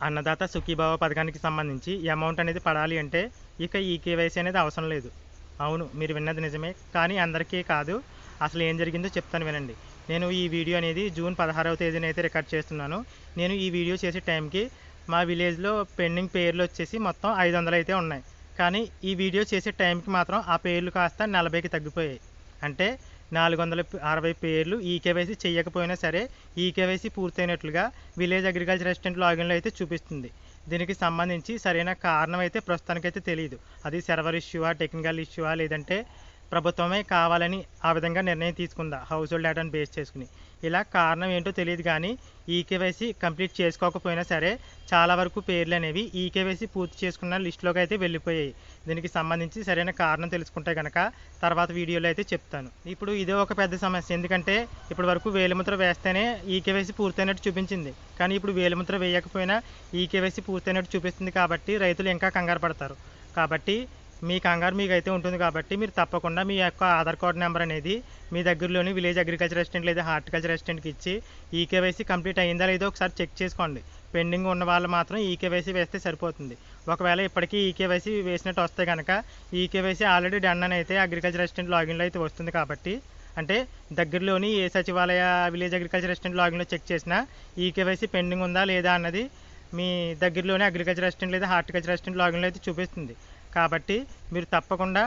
అన్నదాత సుఖీభావ పథకానికి సంబంధించి ఈ అమౌంట్ అనేది పడాలి అంటే ఇక ఈ కేవైసీ అనేది అవసరం లేదు. అవును, మీరు విన్నది నిజమే. కానీ అందరికీ కాదు. అసలు ఏం జరిగిందో చెప్తాను వినండి. నేను ఈ వీడియో అనేది జూన్ 16వ తేదీన అయితే రికార్డ్ చేస్తున్నాను. నేను ఈ వీడియో చేసే టైంకి మా విలేజ్లో పెండింగ్ పేర్లు వచ్చేసి మొత్తం 500 అయితే ఉన్నాయి. కానీ ఈ వీడియో చేసే టైంకి మాత్రం ఆ పేర్లు కాస్త 40కి తగ్గిపోయాయి. అంటే 460 పేర్లు ఈకేవైసీ చేయకపోయినా సరే ఈకేవైసీ పూర్తయినట్లుగా విలేజ్ అగ్రికల్చర్ అసిస్టెంట్ లాగిన్లో అయితే చూపిస్తుంది. దీనికి సంబంధించి సరైన కారణం అయితే ప్రస్తుతానికైతే తెలియదు. అది సర్వర్ ఇష్యూవా, టెక్నికల్ ఇష్యూవా, లేదంటే ప్రభుత్వమే కావాలని ఆ విధంగా నిర్ణయం తీసుకుందా హౌస్ హోల్డ్ డేటాను బేస్ చేసుకుని. ఇలా కారణం ఏంటో తెలియదు. కానీ ఈకేవైసీ కంప్లీట్ చేసుకోకపోయినా సరే చాలా వరకు పేర్లు అనేవి ఈకేవైసీ పూర్తి చేసుకున్న లిస్టులోకి అయితే వెళ్ళిపోయాయి. దీనికి సంబంధించి సరైన కారణం తెలుసుకుంటే కనుక తర్వాత వీడియోలో అయితే చెప్తాను. ఇప్పుడు ఇదే ఒక పెద్ద సమస్య. ఎందుకంటే ఇప్పటి వరకు వేలిముద్ర వేస్తేనే ఈకేవైసీ పూర్తయినట్టు చూపించింది. కానీ ఇప్పుడు వేలిముద్ర వేయకపోయినా ఈకేవైసీ పూర్తయినట్టు చూపిస్తుంది. కాబట్టి రైతులు ఇంకా కంగారు పడతారు. కాబట్టి మీ కంగారు మీకైతే ఉంటుంది. కాబట్టి మీరు తప్పకుండా మీ యొక్క ఆధార్ కార్డు నెంబర్ అనేది మీ దగ్గరలోని విలేజ్ అగ్రికల్చర్ అసిస్టెంట్ లేదా హార్టికల్చర్ అసిస్టెంట్కి ఇచ్చి ఈకేవైసీ కంప్లీట్ అయ్యిందా లేదో ఒకసారి చెక్ చేసుకోండి. పెండింగ్ ఉన్న వాళ్ళు మాత్రం ఈకేవైసీ వేస్తే సరిపోతుంది. ఒకవేళ ఇప్పటికీ ఈకేవైసీ వేసినట్టు వస్తే కనుక ఈకేవైసీ ఆల్రెడీ డన్ అని అయితే అగ్రికల్చర్ అసిస్టెంట్ లాగిన్లో అయితే వస్తుంది. కాబట్టి అంటే దగ్గరలోని ఏ సచివాలయ విలేజ్ అగ్రికల్చర్ అసిస్టెంట్ లాగిన్లో చెక్ చేసినా ఈకేవైసీ పెండింగ్ ఉందా లేదా అన్నది మీ దగ్గరలోని అగ్రికల్చర్ అసిస్టెంట్ లేదా హార్టికల్చర్ అసిస్టెంట్ లాగిన్లో అయితే చూపిస్తుంది. కాబట్టి మీరు తప్పకుండా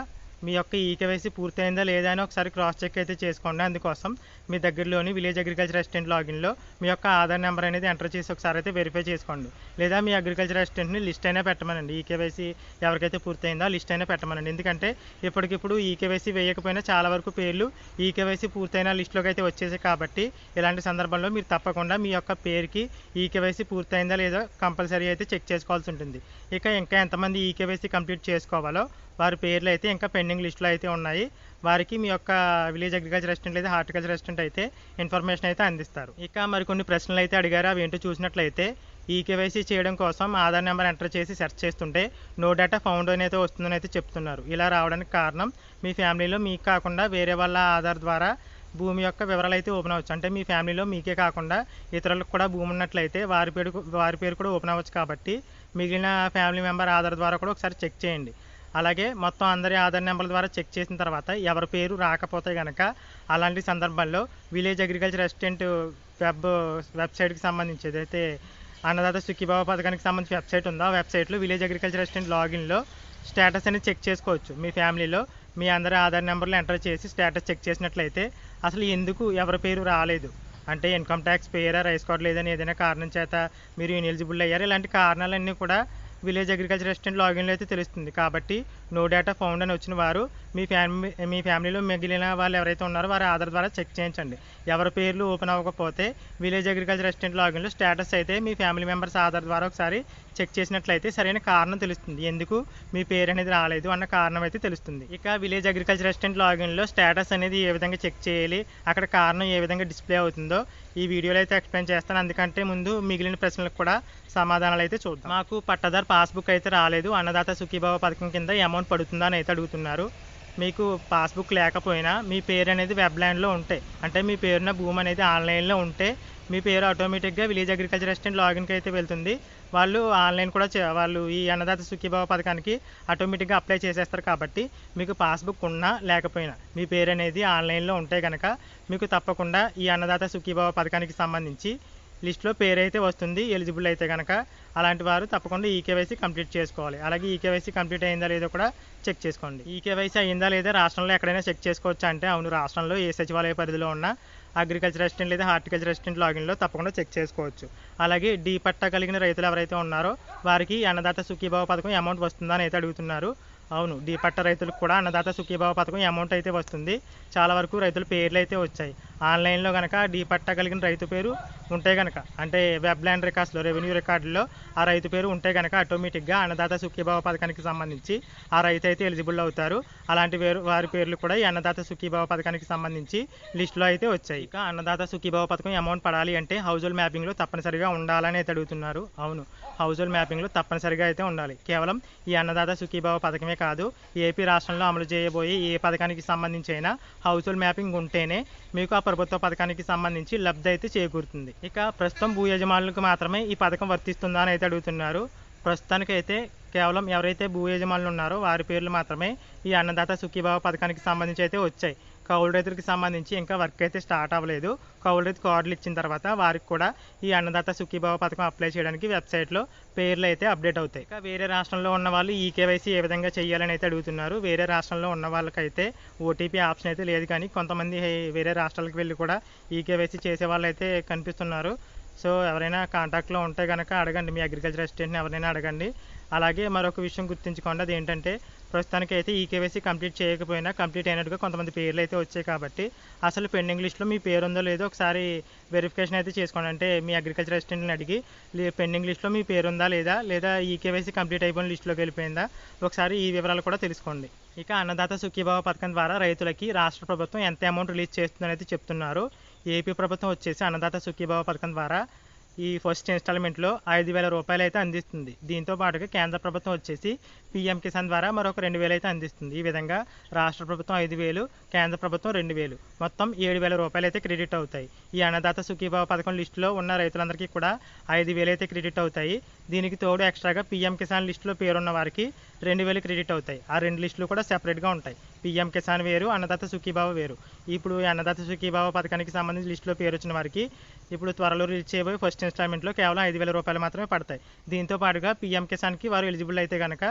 మీ యొక్క ఈకేవైసీ పూర్తయిందా లేదా అని ఒకసారి క్రాస్ చెక్ అయితే చేసుకోండి. అందుకోసం మీ దగ్గరలోని విలేజ్ అగ్రికల్చర్ అసిస్టెంట్ లాగిన్లో మీ యొక్క ఆధార్ నెంబర్ అనేది ఎంటర్ చేసి ఒకసారి అయితే వెరిఫై చేసుకోండి. లేదా మీ అగ్రికల్చర్ అసిస్టెంట్ని లిస్ట్ అయినా పెట్టమనండి. ఈకేవైసీ ఎవరికైతే పూర్తయిందో లిస్ట్ అయినా పెట్టమనండి. ఎందుకంటే ఇప్పటికిప్పుడు ఈకేవైసీ వేయకపోయినా చాలా వరకు పేర్లు ఈకేవైసీ పూర్తయిన లిస్టులోకి అయితే వచ్చేసాయి. కాబట్టి ఇలాంటి సందర్భంలో మీరు తప్పకుండా మీ యొక్క పేరుకి ఈకేవైసీ పూర్తయిందా లేదో కంపల్సరీ అయితే చెక్ చేసుకోవాల్సి ఉంటుంది. ఇంకా ఎంతమంది ఈకేవైసీ కంప్లీట్ చేసుకోవాలో వారి పేర్లు అయితే ఇంకా పెండింగ్ లిస్టులో అయితే ఉన్నాయి. వారికి మీ యొక్క విలేజ్ అగ్రికల్చర్ అసిస్టెంట్ లేదా హార్టికల్చర్ అసిస్టెంట్ అయితే ఇన్ఫర్మేషన్ అయితే అందిస్తారు. ఇక మరికొన్ని ప్రశ్నలు అయితే అడిగారు. అవి ఏంటో చూసినట్లయితే ఈకేవైసీ చేయడం కోసం ఆధార్ నెంబర్ ఎంటర్ చేసి సెర్చ్ చేస్తుంటే నో డేటా ఫౌండ్ అని అయితే వస్తుందని అయితే చెప్తున్నారు. ఇలా రావడానికి కారణం మీ ఫ్యామిలీలో మీకు కాకుండా వేరే వాళ్ళ ఆధార్ ద్వారా భూమి యొక్క వివరాలు అయితే ఓపెన్ అవ్వచ్చు. అంటే మీ ఫ్యామిలీలో మీకే కాకుండా ఇతరులకు కూడా భూమి ఉన్నట్లయితే వారి పేరు కూడా ఓపెన్ అవ్వచ్చు. కాబట్టి మిగిలిన ఫ్యామిలీ మెంబర్ ఆధార్ ద్వారా కూడా ఒకసారి చెక్ చేయండి. అలాగే మొత్తం అందరి ఆధార్ నెంబర్ల ద్వారా చెక్ చేసిన తర్వాత ఎవరి పేరు రాకపోతే కనుక అలాంటి సందర్భాల్లో విలేజ్ అగ్రికల్చర్ అసిస్టెంట్ వెబ్సైట్కి సంబంధించి ఏదైతే అన్నదాత సుఖీభావ పథకానికి సంబంధించి వెబ్సైట్ ఉందో ఆ వెబ్సైట్లో విలేజ్ అగ్రికల్చర్ అసిస్టెంట్ లాగిన్లో స్టేటస్ అనేది చెక్ చేసుకోవచ్చు. మీ ఫ్యామిలీలో మీ అందరి ఆధార్ నెంబర్లు ఎంటర్ చేసి స్టేటస్ చెక్ చేసినట్లయితే అసలు ఎందుకు ఎవరి పేరు రాలేదు, అంటే ఇన్కమ్ ట్యాక్స్ పేరా, రైస్ కార్డు లేదని ఏదైనా కారణం చేత మీరు ఇనెలిజిబుల్ అయ్యారు, ఇలాంటి కారణాలన్నీ కూడా విలేజ్ అగ్రికల్చర్ అసిస్టెంట్ లాగిన్లో అయితే తెలుస్తుంది. కాబట్టి నో డేటా ఫౌండ్ అని వచ్చిన వారు మీ ఫ్యామిలీలో మిగిలిన వాళ్ళు ఎవరైతే ఉన్నారో వారి ఆధార్ ద్వారా చెక్ చేయించండి. ఎవరి పేర్లు ఓపెన్ అవ్వకపోతే విలేజ్ అగ్రికల్చర్ అసిస్టెంట్ లాగిన్లో స్టేటస్ అయితే మీ ఫ్యామిలీ మెంబర్స్ ఆధార్ ద్వారా ఒకసారి చెక్ చేసినట్లయితే సరైన కారణం తెలుస్తుంది. ఎందుకు మీ పేరు అనేది రాలేదు అన్న కారణం అయితే తెలుస్తుంది. ఇక విలేజ్ అగ్రికల్చర్ అసిస్టెంట్ లాగిన్లో స్టేటస్ అనేది ఏ విధంగా చెక్ చేయాలి, అక్కడ కారణం ఏ విధంగా డిస్ప్లే అవుతుందో ఈ వీడియోలో అయితే ఎక్స్ప్లెయిన్ చేస్తాను. అందుకంటే ముందు మిగిలిన ప్రశ్నలకు కూడా సమాధానాలు అయితే చూద్దాం. మాకు పట్టాదారు పాస్బుక్ అయితే రాలేదు, అన్నదాత సుఖీభావ పథకం కింద అమౌంట్ పడుతుందా అని అయితే అడుగుతున్నారు. మీకు పాస్బుక్ లేకపోయినా మీ పేరు అనేది వెబ్లాండ్లో ఉంటే, అంటే మీ పేరున భూమి అనేది ఆన్లైన్లో ఉంటే మీ పేరు ఆటోమేటిక్గా విలేజ్ అగ్రికల్చర్ అసిస్టెంట్ లాగిన్కి అయితే వెళ్తుంది. వాళ్ళు ఆన్లైన్ కూడా వాళ్ళు ఈ అన్నదాత సుఖీభావ పథకానికి ఆటోమేటిక్గా అప్లై చేసేస్తారు. కాబట్టి మీకు పాస్బుక్ ఉన్నా లేకపోయినా మీ పేరు అనేది ఆన్లైన్లో ఉంటే కనుక మీకు తప్పకుండా ఈ అన్నదాత సుఖీభావ పథకానికి సంబంధించి లిస్ట్లో పేరు అయితే వస్తుంది. ఎలిజిబుల్ అయితే కనుక అలాంటి వారు తప్పకుండా ఈకేవైసీ కంప్లీట్ చేసుకోవాలి. అలాగే ఈకేవైసీ కంప్లీట్ అయిందా లేదో కూడా చెక్ చేసుకోండి. ఈకేవైసీ అయిందా లేదా రాష్ట్రంలో ఎక్కడైనా చెక్ చేసుకోవచ్చా అంటే అవును, రాష్ట్రంలో ఏ సచివాలయ పరిధిలో ఉన్న అగ్రికల్చర్ అసిస్టెంట్ లేదా హార్టికల్చర్ అసిస్టెంట్ లాగిన్లో తప్పకుండా చెక్ చేసుకోవచ్చు. అలాగే డీ పట్టా కలిగిన రైతులు ఎవరైతే ఉన్నారో వారికి అన్నదాత సుఖీభావ పథకం అమౌంట్ వస్తుందా అని అయితే అడుగుతున్నారు. అవును, డీ పట్ట రైతులకు కూడా అన్నదాత సుఖీభావ పథకం అమౌంట్ అయితే వస్తుంది. చాలా వరకు రైతుల పేర్లు అయితే వచ్చాయి. ఆన్లైన్లో కనుక డీ పట్టా కలిగిన రైతు పేరు ఉంటే కనుక, అంటే వెబ్లాండ్ రికార్డ్స్లో రెవెన్యూ రికార్డులో ఆ రైతు పేరు ఉంటే కనుక ఆటోమేటిక్గా అన్నదాత సుఖీభావ పథకానికి సంబంధించి ఆ రైతు అయితే ఎలిజిబుల్ అవుతారు. అలాంటి వారి పేర్లు కూడా ఈ అన్నదాత సుఖీభావ పథకానికి సంబంధించి లిస్టులో అయితే వచ్చాయి. ఇక అన్నదాత సుఖీభావ పథకం అమౌంట్ పడాలి అంటే హౌస్ హోల్డ్ మ్యాపింగ్లో తప్పనిసరిగా ఉండాలని అయితే అడుగుతున్నారు. అవును, హౌస్ హోల్డ్ మ్యాపింగ్లో తప్పనిసరిగా అయితే ఉండాలి. కేవలం ఈ అన్నదాత సుఖీభావ పథకమే కాదు, ఏపీ రాష్ట్రంలో అమలు చేయబోయే ఏ పథకానికి సంబంధించి అయినా హౌస్ హోల్డ్ మ్యాపింగ్ ఉంటేనే మీకు ఆ ప్రభుత్వ పథకానికి సంబంధించి లబ్ధి అయితే చేకూరుతుంది. ఇక ప్రస్తుతం భూ యజమానులకు మాత్రమే ఈ పథకం వర్తిస్తుందా అని అయితే అడుగుతున్నారు. ప్రస్తుతానికైతే కేవలం ఎవరైతే భూ యజమానులు ఉన్నారో వారి పేర్లు మాత్రమే ఈ అన్నదాత సుఖీభావ పథకానికి సంబంధించి అయితే వచ్చాయి. కౌలు రైతులకు సంబంధించి ఇంకా వర్క్ అయితే స్టార్ట్ అవ్వలేదు. కౌలు రైతు కార్డులు ఇచ్చిన తర్వాత వారికి కూడా ఈ అన్నదాత సుఖీభావ పథకం అప్లై చేయడానికి వెబ్సైట్లో పేర్లు అయితే అప్డేట్ అవుతాయి. ఇంకా వేరే రాష్ట్రంలో ఉన్న వాళ్ళు ఈ కేవైసీ ఏ విధంగా చేయాలని అయితే అడుగుతున్నారు. వేరే రాష్ట్రంలో ఉన్న వాళ్ళకైతే ఓటీపీ ఆప్షన్ అయితే లేదు, కానీ కొంతమంది వేరే రాష్ట్రాలకు వెళ్ళి కూడా ఈ కేవైసీ చేసే వాళ్ళు అయితే కనిపిస్తున్నారు. సో ఎవరైనా కాంటాక్ట్లో ఉంటే కనుక అడగండి, మీ అగ్రికల్చర్ అసిస్టెంట్ని ఎవరైనా అడగండి. అలాగే మరొక విషయం గుర్తుంచుకోండి, అది ఏంటంటే ప్రస్తుతానికి అయితే ఈ కేవైసీ కంప్లీట్ చేయకపోయినా కంప్లీట్ అయినట్టుగా కొంతమంది పేర్లు అయితే వచ్చాయి. కాబట్టి అసలు పెండింగ్ లిస్ట్లో మీ పేరు ఉందో లేదో ఒకసారి వెరిఫికేషన్ అయితే చేసుకోండి. అంటే మీ అగ్రికల్చర్ అసిస్టెంట్ని అడిగి పెండింగ్ లిస్ట్లో మీ పేరు ఉందా లేదా ఈ కేవైసీ కంప్లీట్ అయిపోయిన లిస్టులోకి వెళ్ళిపోయిందా ఒకసారి ఈ వివరాలు కూడా తెలుసుకోండి. ఇక అన్నదాత సుఖీభావ పథకం ద్వారా రైతులకి రాష్ట్ర ప్రభుత్వం ఎంత అమౌంట్ రిలీజ్ చేస్తుందని అయితే చెప్తున్నారు. ఏపీ ప్రభుత్వం వచ్చేసి అన్నదాత సుఖీభావ పథకం ద్వారా ఈ ఫస్ట్ ఇన్స్టాల్మెంట్లో 5,000 రూపాయలు అయితే అందిస్తుంది. దీంతో పాటుగా కేంద్ర ప్రభుత్వం వచ్చేసి పీఎం కిసాన్ ద్వారా మరొక 2,000 అయితే అందిస్తుంది. ఈ విధంగా రాష్ట్ర ప్రభుత్వం 5,000, కేంద్ర ప్రభుత్వం 2,000, మొత్తం 7,000 రూపాయలు అయితే క్రెడిట్ అవుతాయి. ఈ అన్నదాత సుఖీభావ పథకం లిస్టులో ఉన్న రైతులందరికీ కూడా 5,000 అయితే క్రెడిట్ అవుతాయి. దీనికి తోడు ఎక్స్ట్రాగా పీఎం కిసాన్ లిస్టులో పేరున్న వారికి 2,000 క్రెడిట్ అవుతాయి. ఆ రెండు లిస్టులు కూడా సెపరేట్గా ఉంటాయి. పీఎం కిసాన్ వేరు, అన్నదాత సుఖీభావ వేరు. ఇప్పుడు ఈ అన్నదాత సుఖీభావ పథకానికి సంబంధించి లిస్టులో పేరు వచ్చిన వారికి ఇప్పుడు త్వరలో రిలీజ్ చేయబోయే ఫస్ట్ ఇన్స్టాల్మెంట్లో కేవలం 5,000 రూపాయలు మాత్రమే పడతాయి. దీంతో పాటుగా పీఎం కిసాన్కి వారు ఎలిజిబుల్ అయితే కనుక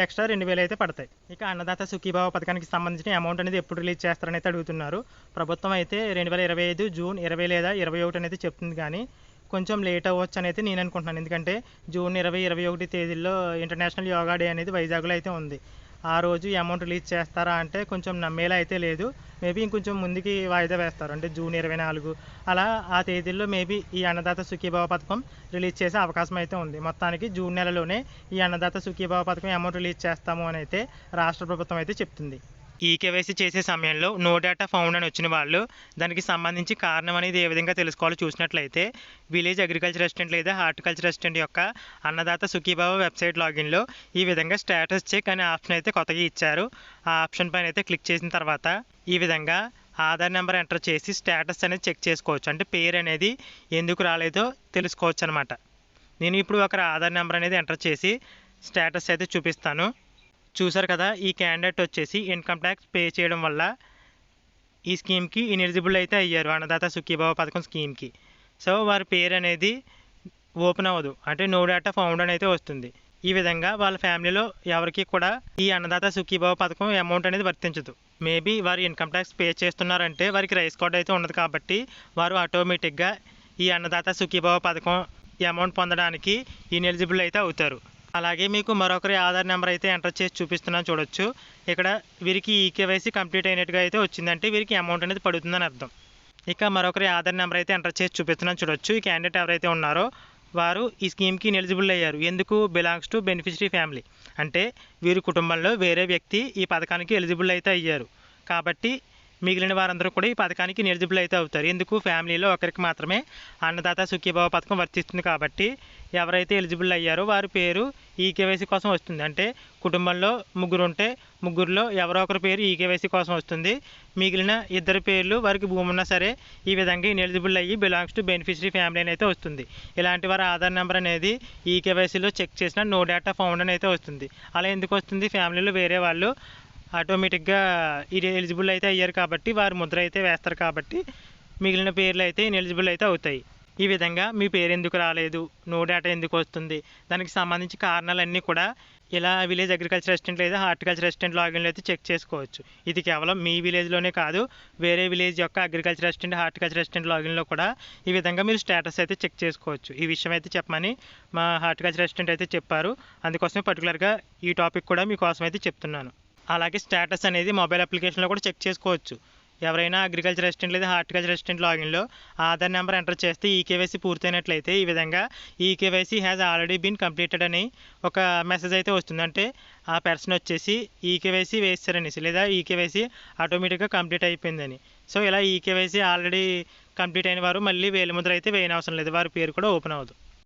ఎక్స్ట్రా 2,000 అయితే పడతాయి. ఇక అన్నదాత సుఖీభావ పథకానికి సంబంధించిన అమౌంట్ అనేది ఎప్పుడు రిలీజ్ చేస్తారని అయితే అడుగుతున్నారు. ప్రభుత్వం అయితే 2025 జూన్ 20 లేదా 21 అనేది చెప్తుంది, కానీ కొంచెం లేట్ అవ్వచ్చు అనేది నేను అనుకుంటున్నాను. ఎందుకంటే జూన్ 20, 21 తేదీల్లో ఇంటర్నేషనల్ యోగా డే అనేది వైజాగ్లో అయితే ఉంది. ఆ రోజు ఈ అమౌంట్ రిలీజ్ చేస్తారా అంటే కొంచెం నమ్మేలా అయితే లేదు. మేబీ ఇంకొంచెం ముందుకి వాయిదా వేస్తారు, అంటే జూన్ 24 అలా ఆ తేదీల్లో మేబీ ఈ అన్నదాత సుఖీభావ పథకం రిలీజ్ చేసే అవకాశం అయితే ఉంది. మొత్తానికి జూన్ నెలలోనే ఈ అన్నదాత సుఖీభావ పథకం అమౌంట్ రిలీజ్ చేస్తాము అని అయితే రాష్ట్ర ప్రభుత్వం అయితే చెప్తుంది. ఈ కేవైసీ చేసే సమయంలో నో డేటా ఫౌండ్ అని వచ్చిన వాళ్ళు దానికి సంబంధించి కారణం అనేది ఏ విధంగా తెలుసుకోవాలో చూసినట్లయితే విలేజ్ అగ్రికల్చర్ అసిస్టెంట్ లేదా హార్టికల్చర్ అసిస్టెంట్ యొక్క అన్నదాత సుఖీభావ వెబ్సైట్ లాగిన్లో ఈ విధంగా స్టేటస్ చెక్ అనే ఆప్షన్ అయితే కొత్తగా ఇచ్చారు. ఆ ఆప్షన్ పైన అయితే క్లిక్ చేసిన తర్వాత ఈ విధంగా ఆధార్ నెంబర్ ఎంటర్ చేసి స్టేటస్ అనేది చెక్ చేసుకోవచ్చు. అంటే పేరు అనేది ఎందుకు రాలేదో తెలుసుకోవచ్చు అనమాట. నేను ఇప్పుడు ఒకరి ఆధార్ నెంబర్ అనేది ఎంటర్ చేసి స్టేటస్ అయితే చూపిస్తాను. చూసారు కదా, ఈ క్యాండిడేట్ వచ్చేసి ఇన్కమ్ ట్యాక్స్ పే చేయడం వల్ల ఈ స్కీమ్కి ఇనెలిజిబుల్ అయితే అయ్యారు, అన్నదాత సుఖీభావ పథకం స్కీమ్కి. సో వారి పేరు అనేది ఓపెన్ అవ్వదు, అంటే నో డేటా ఫౌండ్ అని అయితే వస్తుంది. ఈ విధంగా వాళ్ళ ఫ్యామిలీలో ఎవరికి కూడా ఈ అన్నదాత సుఖీభావ పథకం అమౌంట్ అనేది వర్తించదు. మేబీ వారు ఇన్కమ్ ట్యాక్స్ పే చేస్తున్నారంటే వారికి రైస్ కార్డ్ అయితే ఉండదు, కాబట్టి వారు ఆటోమేటిక్గా ఈ అన్నదాత సుఖీభావ పథకం అమౌంట్ పొందడానికి ఇనెలిజిబుల్ అయితే అవుతారు. అలాగే మీకు మరొకరి ఆధార్ నెంబర్ అయితే ఎంటర్ చేసి చూపిస్తున్నాను, చూడొచ్చు. ఇక్కడ వీరికి ఈ కేవైసీ కంప్లీట్ అయినట్టుగా అయితే వచ్చిందంటే వీరికి అమౌంట్ అనేది పడుతుందని అర్థం. ఇక మరొకరి ఆధార్ నెంబర్ అయితే ఎంటర్ చేసి చూపిస్తున్నాను, చూడొచ్చు. ఈ క్యాండిడేట్ ఎవరైతే ఉన్నారో వారు ఈ స్కీమ్కి ఎలిజిబుల్ అయ్యారు. ఎందుకు? బిలాంగ్స్ టు బెనిఫిషరీ ఫ్యామిలీ, అంటే వీరి కుటుంబంలో వేరే వ్యక్తి ఈ పథకానికి ఎలిజిబుల్ అయితే అయ్యారు. కాబట్టి మిగిలిన వారందరూ కూడా ఈ పథకానికి ఎలిజిబుల్ అయితే అవుతారు. ఎందుకు? ఫ్యామిలీలో ఒకరికి మాత్రమే అన్నదాత సుఖీభావ పథకం వర్తిస్తుంది. కాబట్టి ఎవరైతే ఎలిజిబుల్ అయ్యారో వారి పేరు ఈ కేవైసీ కోసం వస్తుంది. అంటే కుటుంబంలో ముగ్గురు ఉంటే ముగ్గురులో ఎవరో ఒకరి పేరు ఈ కేవైసీ కోసం వస్తుంది. మిగిలిన ఇద్దరు పేర్లు వారికి భూమి ఉన్నా సరే ఈ విధంగా ఇనెలిజిబుల్ అయ్యి బిలాంగ్స్ టు బెనిఫిషరీ ఫ్యామిలీ అని అయితే వస్తుంది. ఇలాంటి వారి ఆధార్ నెంబర్ అనేది ఈ కేవైసీలో చెక్ చేసిన నో డేటా ఫౌండ్ అని అయితే వస్తుంది. అలా ఎందుకు వస్తుంది? ఫ్యామిలీలో వేరే వాళ్ళు ఆటోమేటిక్గా ఇది ఎలిజిబుల్ అయితే అయ్యారు కాబట్టి వారు ముద్ర అయితే వేస్తారు, కాబట్టి మిగిలిన పేర్లు అయితే ఇనెలిజిబుల్ అయితే అవుతాయి. ఈ విధంగా మీ పేరు ఎందుకు రాలేదు, నో డేటా ఎందుకు వస్తుంది, దానికి సంబంధించి కారణాలన్నీ కూడా ఇలా విలేజ్ అగ్రికల్చర్ అసిస్టెంట్ లేదా హార్టికల్చర్ అసిస్టెంట్ లాగిన్లో అయితే చెక్ చేసుకోవచ్చు. ఇది కేవలం మీ విలేజ్లోనే కాదు, వేరే విలేజ్ యొక్క అగ్రికల్చర్ అసిస్టెంట్ హార్టికల్చర్ అసిస్టెంట్ లాగిన్లో కూడా ఈ విధంగా మీరు స్టేటస్ అయితే చెక్ చేసుకోవచ్చు. ఈ విషయం అయితే చెప్పమని మా హార్టికల్చర్ అసిస్టెంట్ అయితే చెప్పారు. అందుకోసమే పర్టికులర్గా ఈ టాపిక్ కూడా మీకోసం అయితే చెప్తున్నాను. అలాగే స్టేటస్ అనేది మొబైల్ అప్లికేషన్లో కూడా చెక్ చేసుకోవచ్చు. ఎవరైనా అగ్రికల్చర్ అసిస్టెంట్ లేదా హార్టికల్చర్ అసిస్టెంట్ లాగిన్లో ఆధార్ నెంబర్ ఎంటర్ చేస్తే ఈ కేవైసీ పూర్తయినట్లయితే ఈ విధంగా e KYC has already been completed అని ఒక మెసేజ్ అయితే వస్తుంది. అంటే ఆ పర్సన్ వచ్చేసి ఈ కేవైసీ వేస్తారనేసి, లేదా ఈ కేవైసీ ఆటోమేటిక్గా కంప్లీట్ అయిపోయిందని. సో ఇలా ఈ కేవైసీ ఆల్రెడీ కంప్లీట్ అయిన వారు మళ్ళీ వేలిముద్ర అయితే వేయనవసరం లేదు, వారి పేరు కూడా ఓపెన్ అవ్వదు.